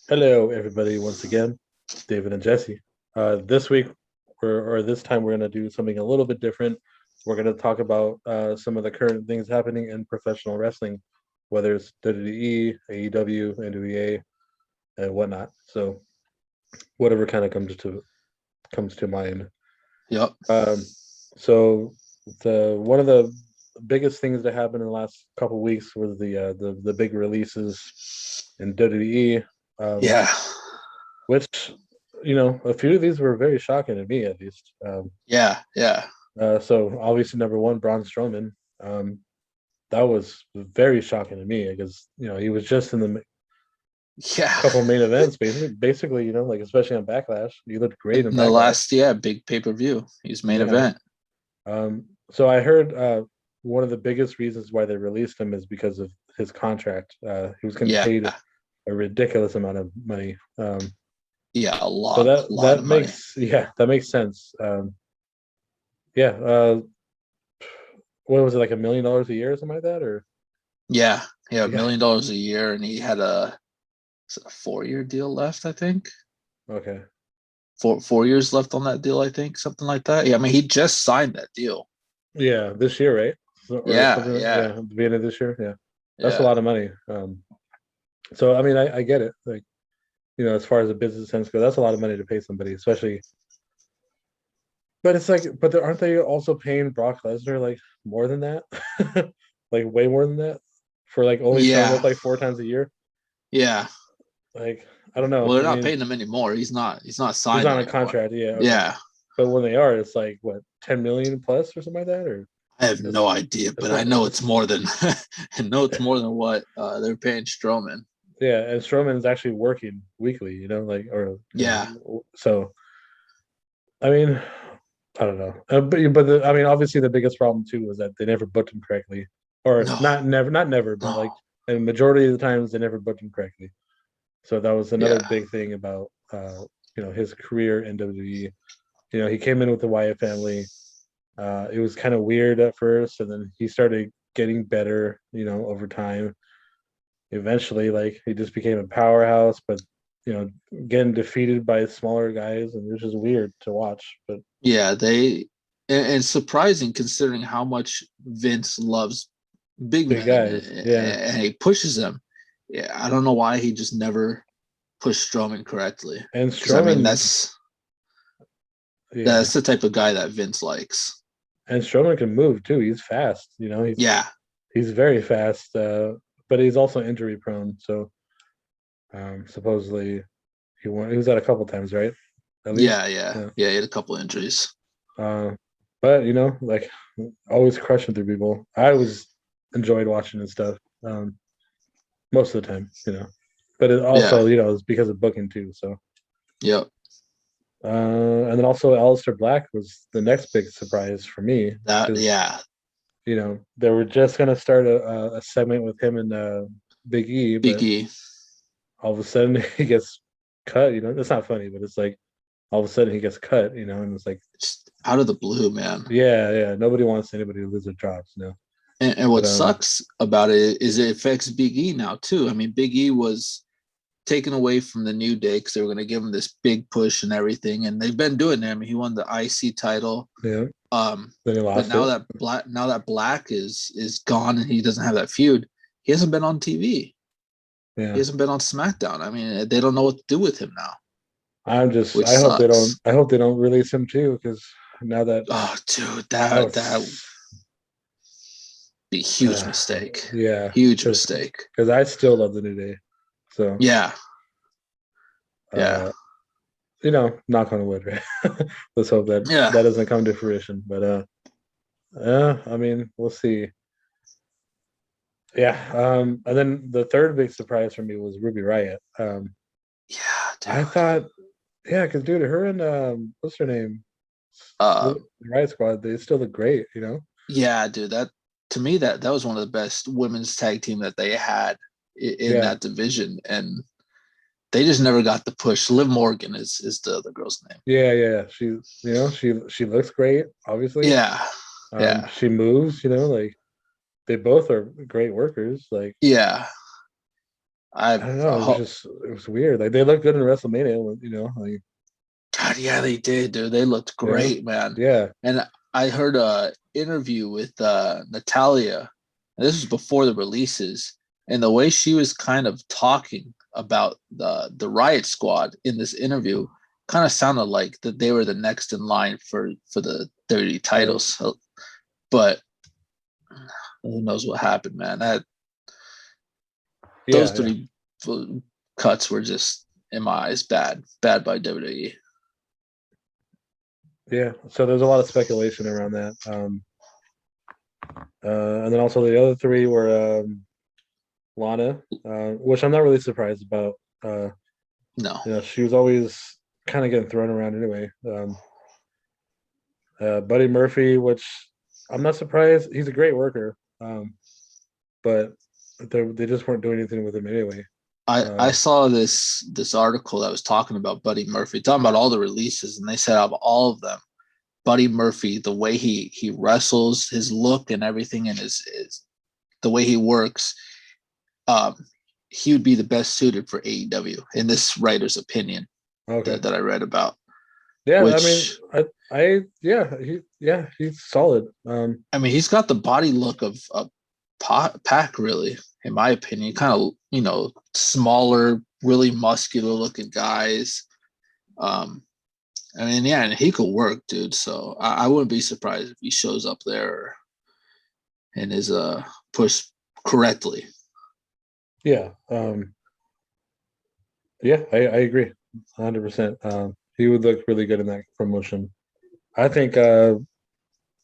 Hello, everybody. Once again, David and Jesse. This week, or this time, we're going to do something a little bit different. We're going to talk about some of the current things happening in professional wrestling, whether it's WWE, AEW, NWA, and whatnot. So, whatever kind of comes to mind. Yep. Um, so, the one of the biggest things that happened in the last couple weeks was the big releases in WWE. Um, Yeah. which a few of these were very shocking to me at least. Yeah. Yeah. So obviously number one, Braun Strowman. Um, that was very shocking to me because he was just in the Yeah. couple main events, basically, like especially on Backlash, he looked great In in the Backlash. last, big pay-per-view. He's main Yeah. event. So I heard one of the biggest reasons why they released him is because of his contract. He was getting Yeah. paid a ridiculous amount of money. Yeah. A So lot. that A lot that of money. makes that makes sense. Yeah. What was it, like $1 million a year or something like that? Or Yeah. Yeah. $1 yeah. million a year. And he had a 4-year deal left, I think. Okay. Four years left on that deal, I think. Something like that. Yeah. I mean, he just signed that deal. Yeah, this year, right? Or Yeah. something. Yeah. Yeah, at the beginning of this year. Yeah, that's a Yeah. lot of money. So I mean, I get it. Like, as far as a business sense goes, that's a lot of money to pay somebody, especially. But it's like, aren't they also paying Brock Lesnar like more than that? Like way more than that for like only showing up Yeah. like 4 times a year? Yeah. Like, I don't Well, know. they're I not mean, paying him anymore. He's not he's signed not on a anymore. contract. Yeah, okay. Yeah. But when they are, it's like what, 10 million plus or something like that, or I have it's no idea, it's but I not. know it's more than I know it's more than what they're paying Strowman. Yeah, and Strowman's actually working weekly, like, or Yeah, so. I mean, I don't know, I mean, obviously the biggest problem too was that they never booked him correctly, or no, not never, but no, like, and majority of the times they never booked him correctly. So that was another yeah, big thing about his career in WWE. He came in with the Wyatt family. It was kind of weird at first, and then he started getting better, over time. Eventually, like, he just became a powerhouse, but you know, getting defeated by smaller guys, and it was just weird to watch. But yeah. And surprising considering how much Vince loves big big men and, guys, yeah. and he pushes them. Yeah, I don't know why he just never pushed Strowman correctly. And Because I mean, Strowman, that's yeah, the type of guy that Vince likes. and Strowman can move too. He's fast, Yeah, he's very fast, but he's also injury prone. So supposedly he was out a couple times, right? At least, yeah, yeah, yeah. yeah. He had a couple injuries. Uh, but like, always crushing through people. I always enjoyed watching his stuff. Most of the time, but it Yeah, also, is because of booking too. So, yep. and then also Aleister Black was the next big surprise for me That because yeah, they were just gonna start a segment with him and Big E, Big but E. all of a sudden he gets cut. It's not funny, but it's like all of a sudden he gets cut. And it's like, Just out of the blue, man. yeah, yeah, nobody wants anybody to lose their jobs. And But what sucks about it is it affects Big E now too. I mean, Big E was taken away from the New Day because they were going to give him this big push and everything, and they've been doing it. I mean, he won the IC title, yeah, um, then he but lost it. now that Black is gone and he doesn't have that feud, he hasn't been on TV. He Yeah. hasn't been on SmackDown. I mean, they don't know what to do with him now, which I hope they don't sucks. release him too, because now that Oh, dude, that that would was be a huge uh, mistake. yeah, Huge because mistake. I still love the New Day. So Yeah, yeah, uh knock on wood, right? Let's hope that yeah. that doesn't come to fruition. But yeah, I mean, we'll see. Yeah. And then the third big surprise for me was Ruby Riot. Yeah, I dude. thought, yeah, because dude, her and what's her name? Uh, The Riot Squad, they still look great. yeah, dude. That to me that was one of the best women's tag team that they had in Yeah. that division, and they just never got the push. Liv Morgan is the other girl's name. Yeah, yeah. She looks great, obviously. Yeah, yeah, She moves, like they both are great workers. Like, yeah. I don't know. It was weird. Like they looked good in WrestleMania, like God, yeah, they did, dude. They looked yeah, great, man. yeah. And I heard a interview with Natalia, and this was before the releases, and the way she was kind of talking about the Riot Squad in this interview kind of sounded like that they were the next in line for the WWE Right. titles. But who knows what happened, man? Those Yeah, yeah, three cuts were just, in my eyes, bad by WWE. yeah. So there's a lot of speculation around that. And then also the other three were Lana, which I'm not really surprised about. Uh, No, she was always kind of getting thrown around anyway. Buddy Murphy, which I'm not surprised. He's a great worker, but they just weren't doing anything with him anyway. I saw this article that was talking about Buddy Murphy, talking about all the releases, and they said of all of them, Buddy Murphy, the way he wrestles, his look and everything, and his the way he works, um, he would be the best suited for AEW in this writer's opinion Okay. that I read about. Yeah, I mean, Which he's solid. I mean, he's got the body look of Pac, really, in my opinion. Kind of, smaller, really muscular looking guys. Um, I mean, yeah, and he could work, dude. So I wouldn't be surprised if he shows up there and is pushed correctly. Yeah, yeah, I agree, 100%. He would look really good in that promotion. I think,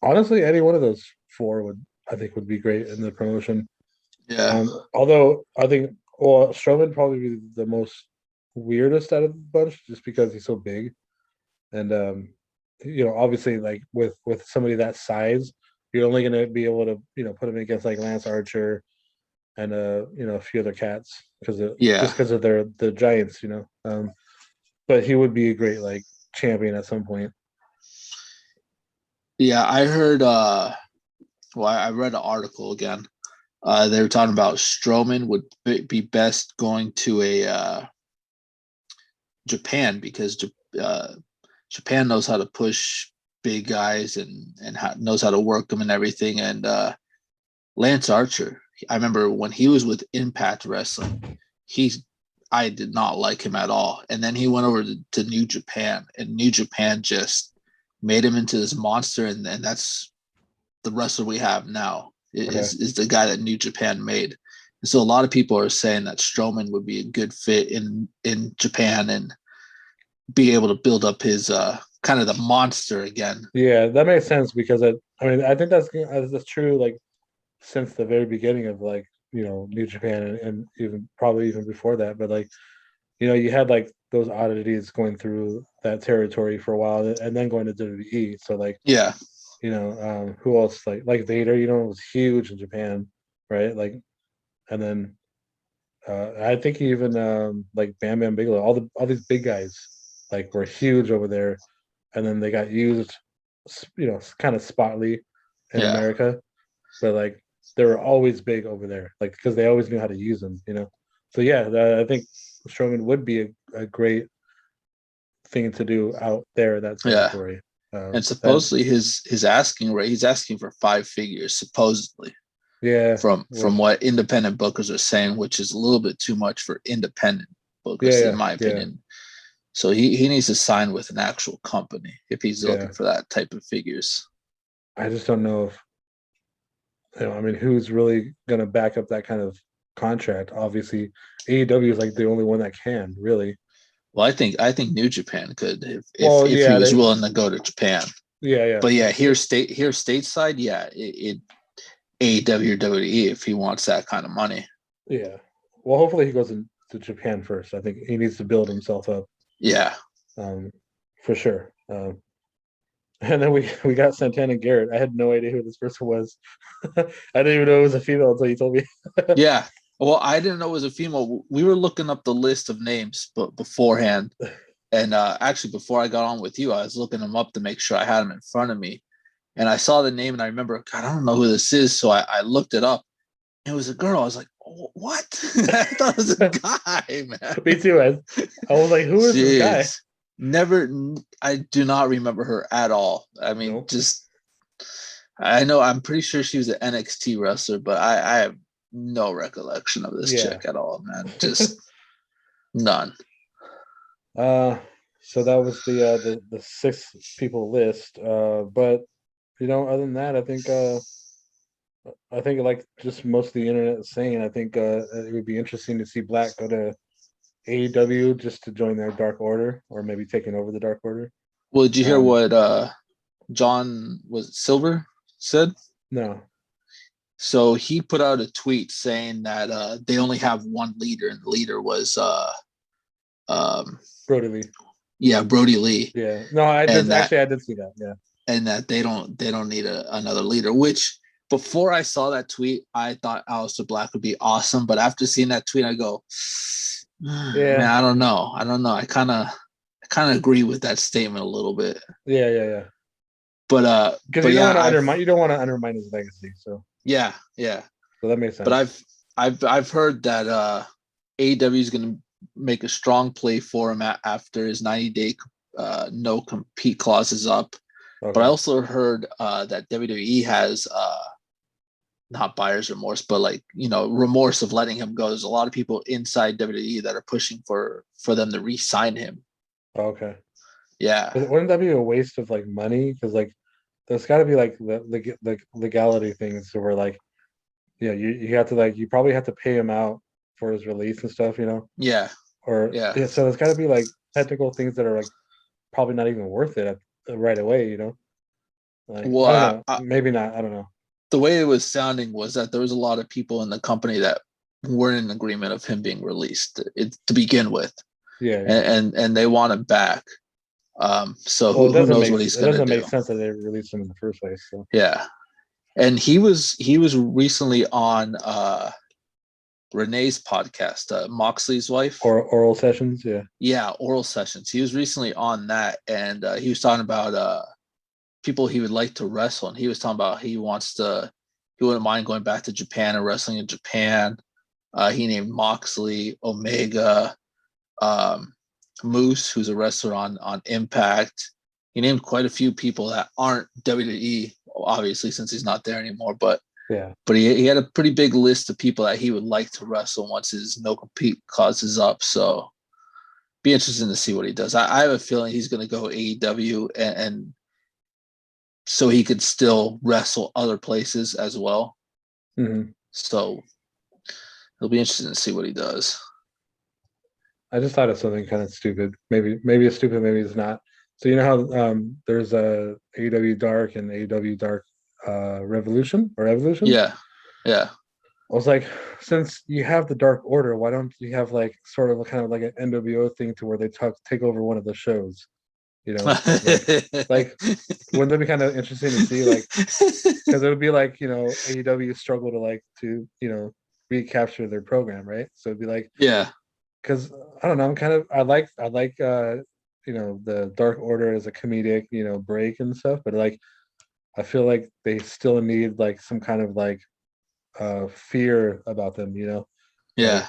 honestly, any one of those four would be great in the promotion. Yeah, Although I think, well, Strowman probably be the most weirdest out of the bunch, just because he's so big, and obviously, like with somebody that size, you're only gonna be able to put him against like Lance Archer and a few other cats yeah, because of the giants. But he would be a great like champion at some point. yeah. I heard. Well, I read an article again. They were talking about Strowman would be best going to a Japan because uh, Japan knows how to push big guys and knows how to work them and everything. And Lance Archer, I remember when he was with Impact Wrestling, he's I did not like him at all. And then he went over to New Japan, and New Japan just made him into this monster. And that's the wrestler we have now Okay. is the guy that New Japan made. And so a lot of people are saying that Strowman would be a good fit in Japan and be able to build up his kind of the monster again. Yeah, that makes sense because I mean I think that's true like since the very beginning of like New Japan and even probably even before that. But like you had like those oddities going through that territory for a while and then going to WWE. So like Yeah, who else like Vader, was huge in Japan, right? Like and then I think even like Bam Bam Bigelow, all these big guys like were huge over there, and then they got used, kind of spotly in yeah, America, but like they were always big over there, like because they always knew how to use them. So yeah, I think Strowman would be a great thing to do out there in that yeah. territory. And That supposedly his asking rate, he's asking for 5 figures, supposedly, yeah, from which what independent bookers are saying, which is a little bit too much for independent yeah, bookers, in yeah, my yeah, opinion. So he needs to sign with an actual company if he's yeah. looking for that type of figures. I just don't know if I mean, who's really going to back up that kind of contract? Obviously, AEW is like the only one that can really. Well, I think New Japan could Well, if he yeah, was willing to go to Japan. yeah, But yeah, here stateside, yeah, it AEW or WWE if he wants that kind of money. yeah. Well, hopefully he goes to Japan first. I think he needs to build himself up, Yeah, um, for sure. And then we got Santana Garrett. I had no idea who this person was. I didn't even know it was a female until you told me. yeah. Well, I didn't know it was a female. We were looking up the list of names, but beforehand, and actually before I got on with you, I was looking them up to make sure I had them in front of me. And I saw the name, and I remember, God, I don't know who this is. So I looked it up. It was a girl. I was like, What? I thought it was a guy, man. Me too. I was like, who is this guy? Jeez. Never. I do not remember her at all. I mean, Nope. just I know. I'm pretty sure she was an NXT wrestler, but I have no recollection of this Yeah. chick at all, man. Just none. Uh, so that was the 6 people list. But other than that, I think like just most of the internet is saying, I think it would be interesting to see Black go to AEW just to join their Dark Order, or maybe taking over the Dark Order. Well, did you hear Um, what John was Silver said? no, So he put out a tweet saying that they only have one leader, and the leader was um, Brody Lee. yeah, Brody Lee, Yeah, no, I did and that actually. I did see that. Yeah, they don't need another leader. Which before I saw that tweet, I thought Aleister Black would be awesome, but after seeing that tweet, I go, man, yeah, I don't know. I kind of agree with that statement a little bit. yeah. Because But you don't yeah, want to undermine. You don't want to undermine his legacy. yeah, yeah. So that makes But sense. I've heard that AEW is going to make a strong play for him after his 90-day no compete clause is up. But I Okay. also heard that WWE has not buyer's remorse, but like remorse of letting him go. There's a lot of people inside WWE that are pushing for them to re-sign him. Okay. Yeah, Wouldn't that be a waste of like money? Because like there's got to be like the legality things where like you have to like you probably have to pay him out for his release and stuff, yeah, or yeah. yeah. So there's got to be like technical things that are like probably not even worth it right away. Like Well, I don't know, maybe not. I don't know. the way it was sounding was that there was a lot of people in the company that weren't in agreement of him being released to begin with, Yeah, yeah. and they want him back. So Well, who knows what he's it gonna doesn't do? make sense that they released him in the first place. So Yeah, and he was recently on Renee's podcast, Moxley's wife. or oral sessions, yeah. Yeah, Oral Sessions. He was recently on that, and he was talking about people he would like to wrestle, and he was talking about he wouldn't mind going back to Japan and wrestling in Japan. He named Moxley, Omega, um, Moose, who's a wrestler on Impact. He named quite a few people that aren't WWE, obviously, since he's not there anymore. But Yeah. he had a pretty big list of people that he would like to wrestle once his no compete clause is up. So be interesting to see what he does. I have a feeling he's going to go AEW and so he could still wrestle other places as well. Mm-hmm. So it'll be interesting to see what he does. I just thought of something kind of stupid. Maybe it's stupid, maybe it's not. So you know how there's a AEW Dark and AEW Dark Revolution or Evolution? Yeah, yeah. I was like, since you have the Dark Order, why don't you have like sort of a kind of like an NWO thing to where they take over one of the shows? You know, like wouldn't that be kind of interesting to see? Like, because it would be like AEW struggle to recapture their program, right? So it'd be like, yeah, because I don't know, I like the Dark Order as a comedic break and stuff, but like I feel like they still need like some kind of like fear about them, like yeah.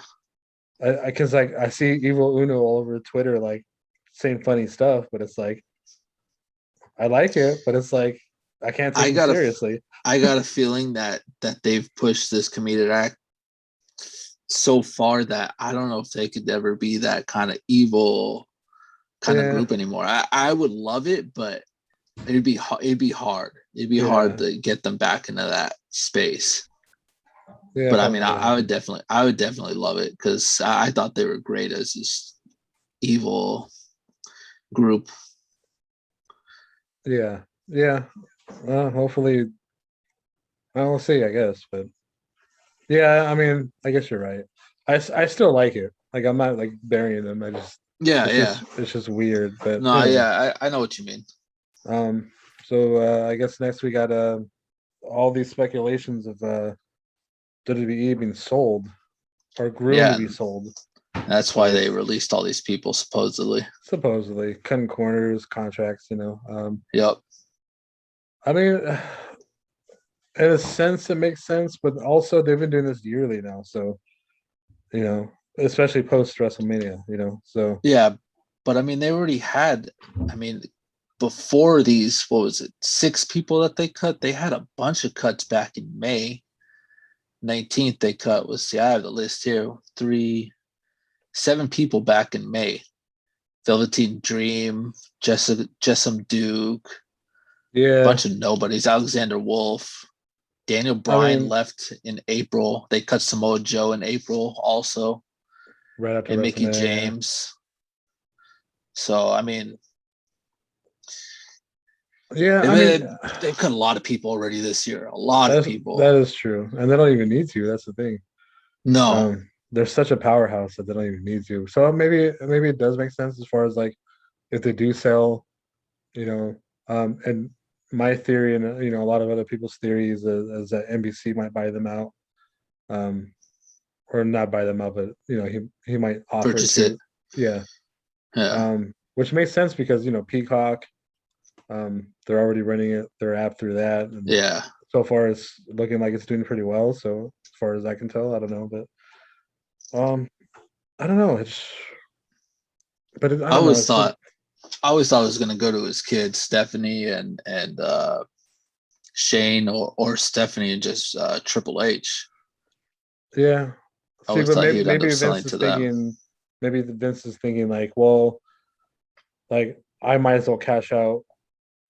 I because like I see Evil Uno all over Twitter like saying funny stuff, but it's like I like it, but it's like I can't take I him got a seriously. I got a feeling that they've pushed this comedic act so far that I don't know if they could ever be that kind of evil kind of Yeah, group anymore. I would love it, but it'd be hard. It'd be hard yeah, to get them back into that space. yeah, But I mean, hopefully. I would definitely love it because I thought they were great as this evil group. Yeah, yeah. Well, hopefully, we'll see, I guess. But yeah, I mean, I guess you're right. I still like it. Like I'm not like burying them. Yeah, it's yeah. just it's just weird. But No, yeah, I know what you mean. um. So I guess next we got all these speculations of WWE being sold or groomed to Yeah, be sold. that's why So they released all these people supposedly. supposedly cutting corners, contracts. Yep. I mean, in a sense, it makes sense, but also they've been doing this yearly now, so especially post WrestleMania, So Yeah, but I mean, they already had. I mean, before these, what was it? 6 people that they cut. They had a bunch of cuts back in May 19th. They cut was see, I have the list here. 7 people back in May. Velveteen Dream, Jessam Duke, yeah, bunch of nobodies. Alexander Wolf, Daniel I Bryan mean, left in April. They cut Samoa Joe in April also, right after and Mickey WrestleMania, James. So I mean, yeah. I mean, they've cut a lot of people already this year. A lot of that's people. that is true, and they don't even need to. That's the thing. No, They're such a powerhouse that they don't even need to. So maybe it does make sense as far as like if they do sell, you know, and my theory and a lot of other people's theories is that NBC might buy them out, um, or not buy them out, but he might offer it purchase it. to, yeah, Yeah, which makes sense because Peacock, they're already running their app through that, and yeah. so far it's looking like it's doing pretty well. So as far as I can tell, I don't know, but I don't know. I I don't know. always It's just thought I always thought it was gonna go to his kids, Stephanie and Shane or Stephanie and just Triple H. yeah. I See, always but thought he maybe would end up maybe selling Vince to is them. thinking, maybe Vince is thinking like, well, like I might as well cash out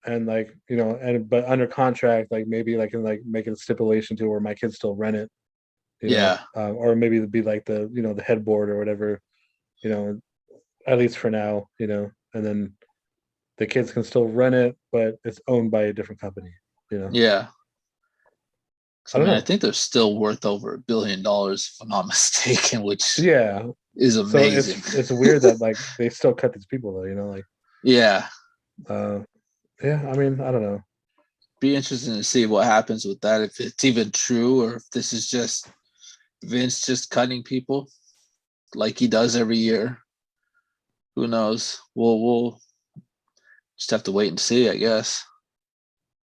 and like and but under contract, like maybe like can like make it a stipulation to where my kids still rent it, Yeah, or maybe it'd be like the headboard or whatever, you know, at least for now, and then the kids can still rent it, but it's owned by a different company, you know. yeah. I So I don't mean, I know. think they're still worth over $1 billion, if I'm not mistaken, which Yeah. is So amazing. it's weird that like they still cut these people though, like Yeah, uh yeah, I mean, I don't know. be interesting to see what happens with that. If it's even true, or if this is just Vince just cutting people like he does every year. Who knows? We'll just have to wait and see, I guess.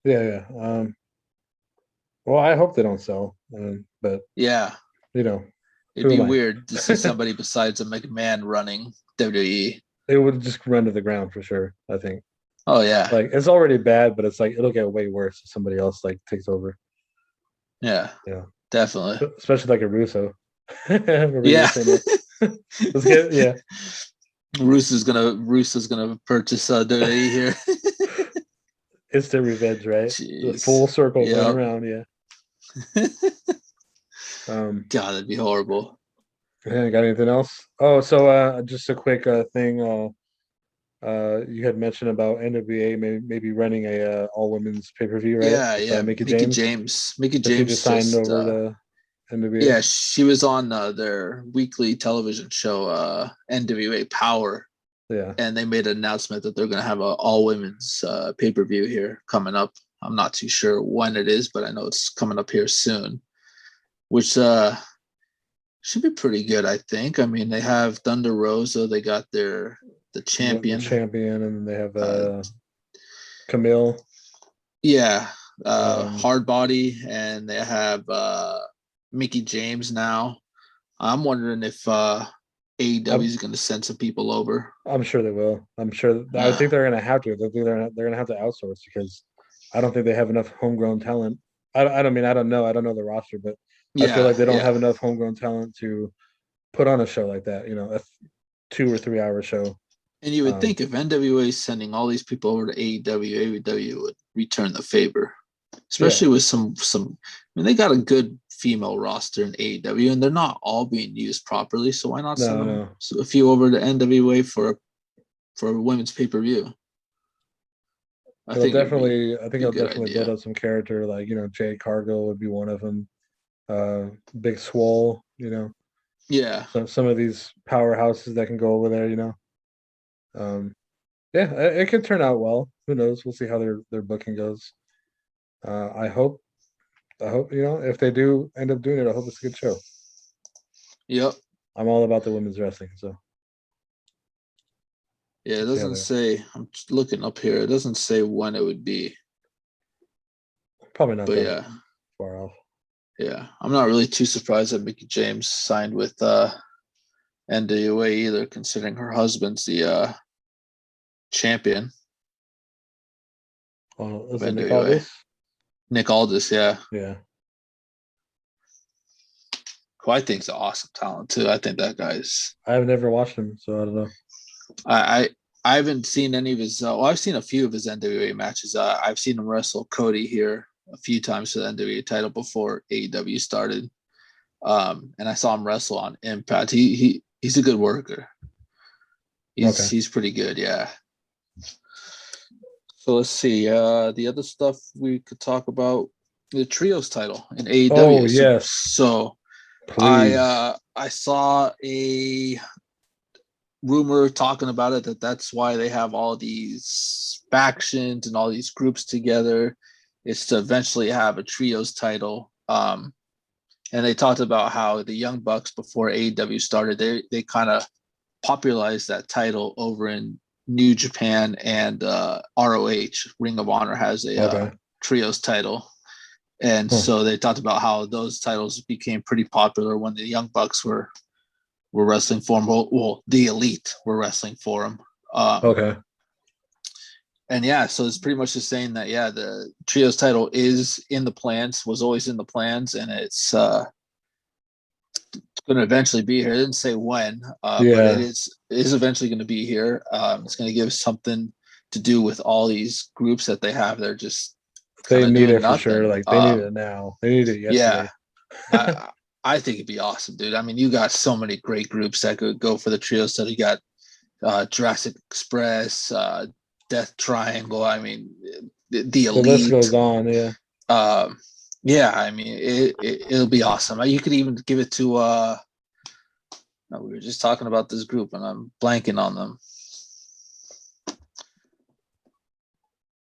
Yeah, yeah. Well, I hope they don't sell. But Yeah, you know, it'd who be am I? weird to see somebody besides a McMahon running WWE. It would just run to the ground for sure, I think. Oh yeah, Like it's already bad, but it's like it'll get way worse if somebody else like takes over. yeah, You know, definitely. especially like a Russo. Remember you were Yeah. saying that? Let's get yeah. Russo's gonna purchase WWE here. Instant revenge, right? The Jeez. full circle going Yep. around, yeah. Um God, that'd be horrible. yeah, got anything else? Oh, so just a quick thing. You had mentioned about NWA maybe running a all women's pay per view, right? Yeah, With yeah. Mickey James, Mickey because she just James signed just over to NWA. yeah, she was on their weekly television show, NWA Power, Yeah, and they made an announcement that they're going to have a all women's pay per view here coming up. I'm not too sure when it is, but I know it's coming up here soon, which should be pretty good. I think. I mean, they have Thunder Rosa. They got the the champion. champion, and they have Uh, Camille. yeah, Um, Hard Body, and they have Mickey James now. I'm wondering if AEW I'm is going to send some people over. I'm sure they will. I'm sure. I Uh, think they're gonna have to. I think they're gonna have to outsource because I don't think they have enough homegrown talent. I don't mean I don't know. I don't know the roster, but I feel yeah, like they don't yeah. have enough homegrown talent to put on a show like that. A 2 or 3 hour show. And you would Um, think if NWA is sending all these people over to AEW, AEW would return the favor, yeah. especially with some. I mean, they got a good female roster in AEW, and they're not all being used properly. So why not send No, them no. a few over to NWA for a women's pay per view? I think it'd I think be a it'll good definitely build idea. up some character. Like Jade Cargill would be one of them. Big Swole. Yeah, Some of these powerhouses that can go over there. Um, yeah, it could turn out well. Who knows? We'll see how their booking goes. I hope. I hope if they do end up doing it, I hope it's a good show. yep. I'm all about the women's wrestling, so Yeah, it we'll see how doesn't they. say. I'm just looking up here. It doesn't say when it would be, Probably not but that yeah, far off. yeah. I'm not really too surprised that Mickey James signed with NWA either, considering her husband's the champion Is of it Nick NWA. Aldis? Nick Aldis, yeah. Yeah. Who I think is an awesome talent too. I think that guy's. I've never watched him, so I don't know. I haven't seen any of his. Well, I've seen a few of his NWA matches. I've seen him wrestle Cody here a few times for the NWA title before AEW started. And I saw him wrestle on Impact. He's a good worker. He's pretty good, yeah. So let's see. The other stuff we could talk about, the trios title in AEW. Oh yes. So please. I saw a rumor talking about it that's why they have all these factions and all these groups together. Is to eventually have a trios title. And they talked about how the Young Bucks before AEW started, they kind of popularized that title over in New Japan, and ROH, Ring of Honor, has a trios title. And so they talked about how those titles became pretty popular when the Young Bucks were wrestling for them. Well, the Elite were wrestling for them. And yeah, so it's pretty much just saying that, yeah, the trios title is in the plans, was always in the plans, and it's going to eventually be here. It didn't say when, but it is eventually going to be here. It's going to give something to do with all these groups that they have. They're just they need it nothing. For sure. Like they need it now. They need it yesterday. Yeah, I think it'd be awesome, dude. I mean, you got so many great groups that could go for the trios. So you got Jurassic Express, Death Triangle. I mean, the Elite. The list goes on. Yeah. Yeah, I mean, it'll be awesome. You could even give it to. We were just talking about this group, and I'm blanking on them.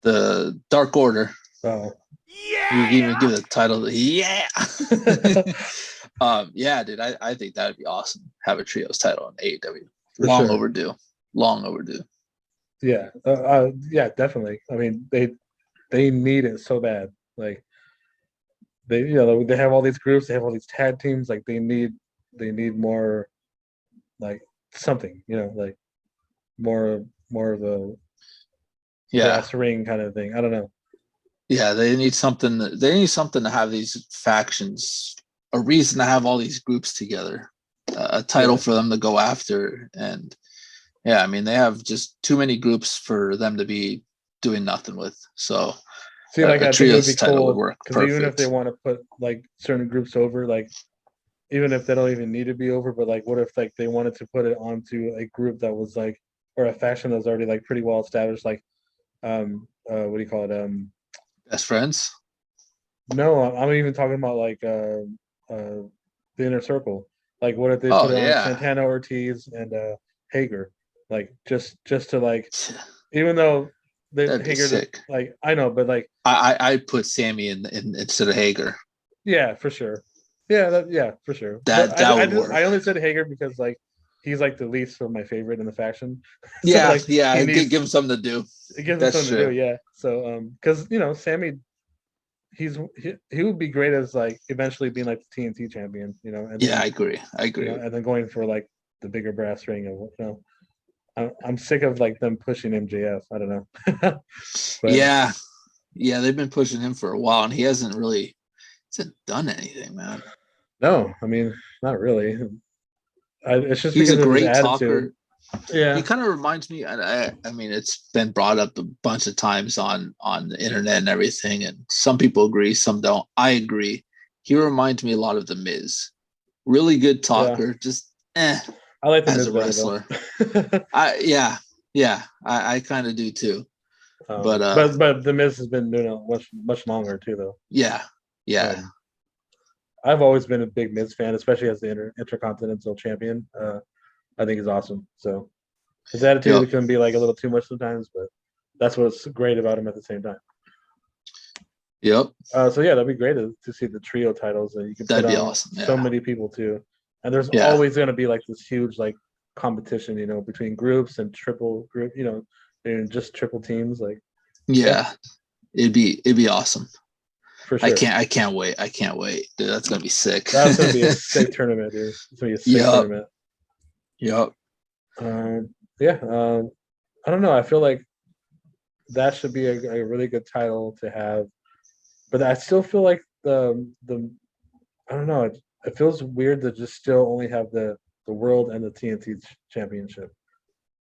The Dark Order. Oh. Yeah. You even give it the title. Yeah. Yeah, dude. I think that'd be awesome. Have a trios title in AEW. Long overdue. Yeah. Yeah, definitely. I mean, they need it so bad. Like they have all these groups, they have all these tag teams. Like they need more, like something, like more of a brass ring kind of thing. I don't know. Yeah, they need something. They need something to have these factions, a reason to have all these groups together, a title for them to go after. And yeah, I mean, they have just too many groups for them to be doing nothing with. So see, like I think it would be cool because even if they want to put like certain groups over, like even if they don't even need to be over, but like what if like they wanted to put it onto a group that was like, or a faction that was already like pretty well established, like what do you call it? Best Friends? No, I'm even talking about like the Inner Circle. Like what if they put it on Santana, Ortiz, and Hager? Like just to like, even though Hager, like I know, but like I put Sammy in instead of Hager. Yeah, for sure. Yeah, for sure. That would work. I only said Hager because like he's like the least of my favorite in the faction. So, yeah, like, yeah. Give him something to do. It gives him something to do. Yeah. So because Sammy, he would be great as like eventually being like the TNT champion. And yeah, I agree. And then going for like the bigger brass ring of I'm sick of like them pushing MJF. I don't know. But, yeah, they've been pushing him for a while, and he hasn't done anything, man. No, I mean, not really. It's just he's because a great of his talker. Attitude. Yeah, he kind of reminds me. I mean, it's been brought up a bunch of times on the internet and everything, and some people agree, some don't. I agree. He reminds me a lot of The Miz. Really good talker, just I like The Miz as a wrestler. I kind of do too. But The Miz has been doing it much longer too, though. Yeah. I've always been a big Miz fan, especially as the Intercontinental Champion. I think he's awesome. So his attitude can be like a little too much sometimes, but that's what's great about him at the same time. Yep. So yeah, that'd be great to see the trio titles, and you can that'd be awesome. So many people too, and there's always going to be like this huge like competition, between groups and triple group, and just triple teams, like. Yeah, it'd be awesome. For sure. I can't wait. Dude, that's gonna be sick. That's gonna be a sick tournament, dude. It's gonna be a sick tournament. Yep. Yeah. I don't know. I feel like that should be a really good title to have, but I still feel like the I don't know. It feels weird to just still only have the world and the TNT championship.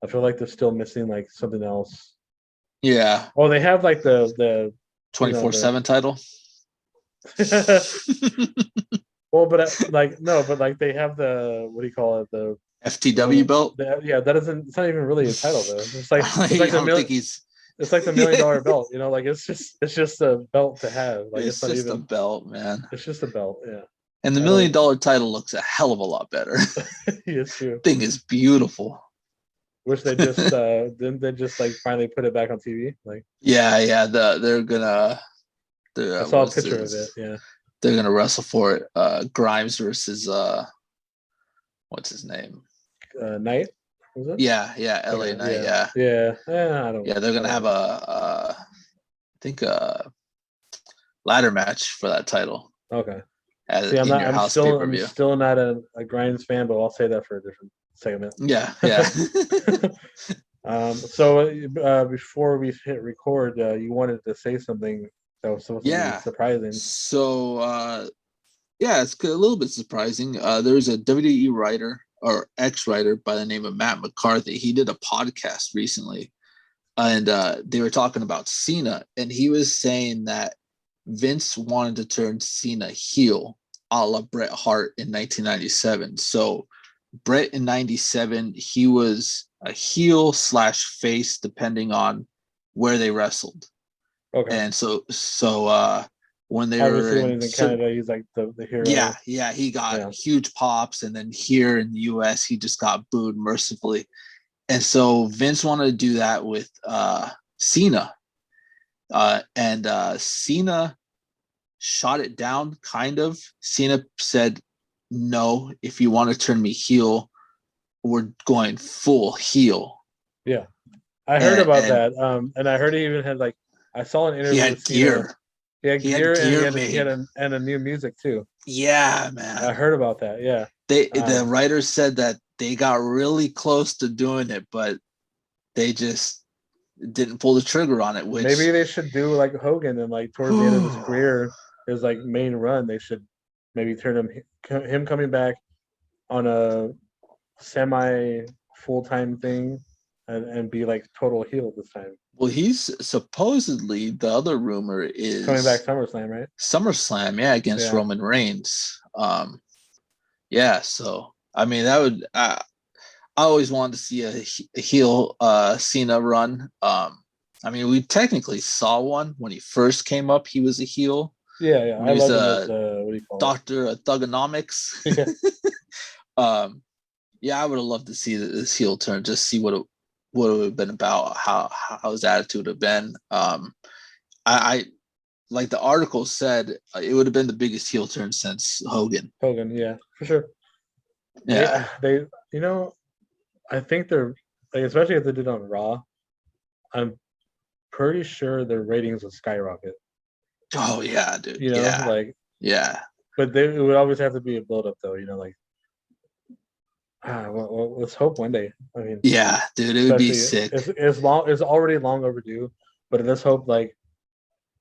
I feel like they're still missing like something else. Yeah. Oh, they have like the you know 24/7 title. the well, but like no, but like they have the what do you call it the FTW one belt. yeah that isn't it's not even really a title though. It's I like the don't think million he's. it's like the million Yeah. dollar belt. Like it's just a belt to have. Like it's It's not just a even belt, man. it's just a belt. Yeah, And the I million don't. dollar title looks a hell of a lot better. It's true. Thing is beautiful. Wish they just didn't they just like finally put it back on TV. Like Yeah. They're gonna. I saw a What's picture of it. this? Yeah, They're gonna wrestle for it. Grimes versus what's his name? Night was it? Yeah, LA Okay, Knight. yeah, Yeah, yeah. I don't. yeah. They're I gonna don't have know. I think a ladder match for that title Okay. See, in your house pay per I'm view. still not a Grimes fan, but I'll say that for a different segment. Yeah. So before we hit record, you wanted to say something that was supposed to be Yeah. surprising. So yeah, it's a little bit surprising. There's a WWE writer or ex-writer by the name of Matt McCarthy. He did a podcast recently, and they were talking about Cena, and he was saying that Vince wanted to turn Cena heel, a la Bret Hart in 1997. So Bret in 97, he was a heel slash face depending on where they wrestled. Okay. And when they were Obviously, when in he's in Canada, he's like the hero. yeah, he got Yeah. huge pops, and then here in the US he just got booed mercifully. And so Vince wanted to do that with Cena. And Cena shot it down, kind of. Cena said, no, if you want to turn me heel, we're going full heel. Yeah. I heard about And that. And I heard he even had like I saw an he interview with had Cena. gear. He had He had gear and gear he had made. a new music too. Yeah, I man. heard about that. Yeah. The writers said that they got really close to doing it, but they just didn't pull the trigger on it, Maybe which they should do like Hogan and like towards the end of his career, his like main run, they should maybe turn him coming back on a semi full time thing and be like total heel this time. well, he's supposedly the other rumor He's coming back is SummerSlam, right? SummerSlam, yeah, against Yeah. Roman Reigns. Yeah, so I mean that would I always wanted to see a heel Cena run. I mean, we technically saw one when he first came up. He was a heel Yeah. when I he was loved him as a what do you call doctor of Thugonomics. it? Yeah. Yeah, I would have loved to see this heel turn, just see what it would have been about, how his attitude would have been. I like the article said, it would have been the biggest heel turn since Hogan. Hogan, yeah, for sure. Yeah. They I think they're like especially if they did on Raw, I'm pretty sure their ratings would skyrocket. Oh yeah, dude. Yeah. Like Yeah. but it would always have to be a build up though, like well, let's hope one day. I mean, Yeah, dude, it would be especially sick. it's already long overdue, but let's hope like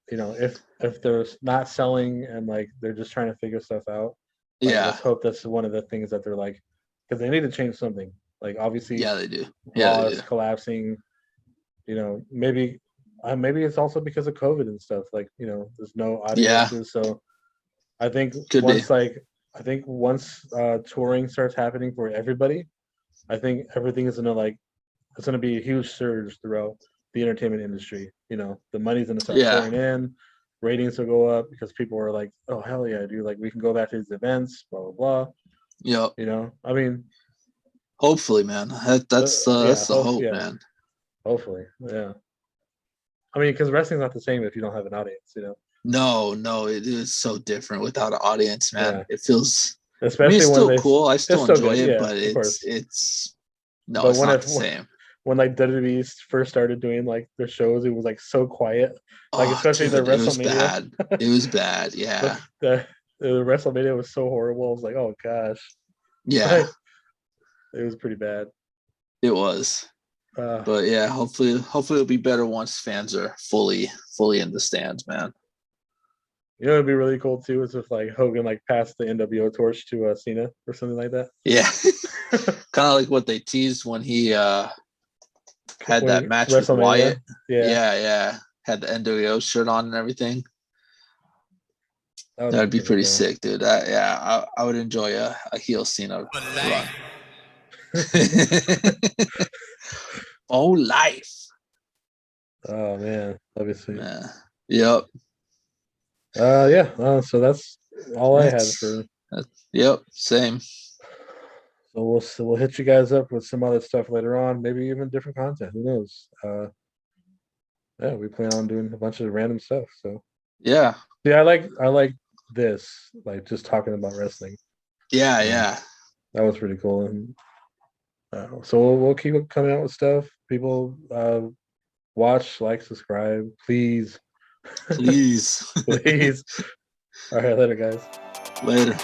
if they're not selling and like they're just trying to figure stuff out, like Yeah. let's hope that's one of the things that they're like because they need to change something. Like obviously Yeah, they do. Yeah, Raw they is do. collapsing. Maybe it's also because of COVID and stuff. Like there's no Yeah, audiences, so I think could be. once touring starts happening for everybody, I think everything is gonna like it's gonna be a huge surge throughout the entertainment industry. The money's gonna start Yeah. pouring in, ratings will go up because people are like, oh hell yeah, dude, like we can go back to these events, blah blah blah. Yep. I mean, Hopefully, man. That's yeah, the hope, man. hopefully, yeah. I mean, because wrestling's not the same if you don't have an audience. No, it is so different without an audience, man. Yeah, It feels. I mean, especially it's when still cool. I it's still still enjoy good. it, Yeah, but of course. it's no, But it's not the same. when like WWE first started doing like their shows, it was like so quiet. Like Oh, especially the dude, it was WrestleMania. bad. It was bad. the, Yeah, the WrestleMania was so horrible. I was like, oh gosh. yeah. Like, It was pretty bad. It was. Uh, But yeah, hopefully it'll be better once fans are fully in the stands, man. you know, it'd be really cool too is if like Hogan like passed the NWO torch to Cena or something like that. Yeah. Kind of like what they teased when he had that match with Wyatt. Yeah. Had the NWO shirt on and everything. That'd be pretty cool. sick, dude. I would enjoy a heel Cena run. Oh, life. Oh man, that'd be sweet. Yeah. Yep. Yeah. So that's all I had for. Yep. Same. So we'll hit you guys up with some other stuff later on, maybe even different content. Who knows? Yeah, we plan on doing a bunch of random stuff. So yeah. I like this, like just talking about wrestling. Yeah. That was pretty cool. And so we'll keep coming out with stuff. People watch, like, subscribe, please. Please. Please. All right, later, guys. Later.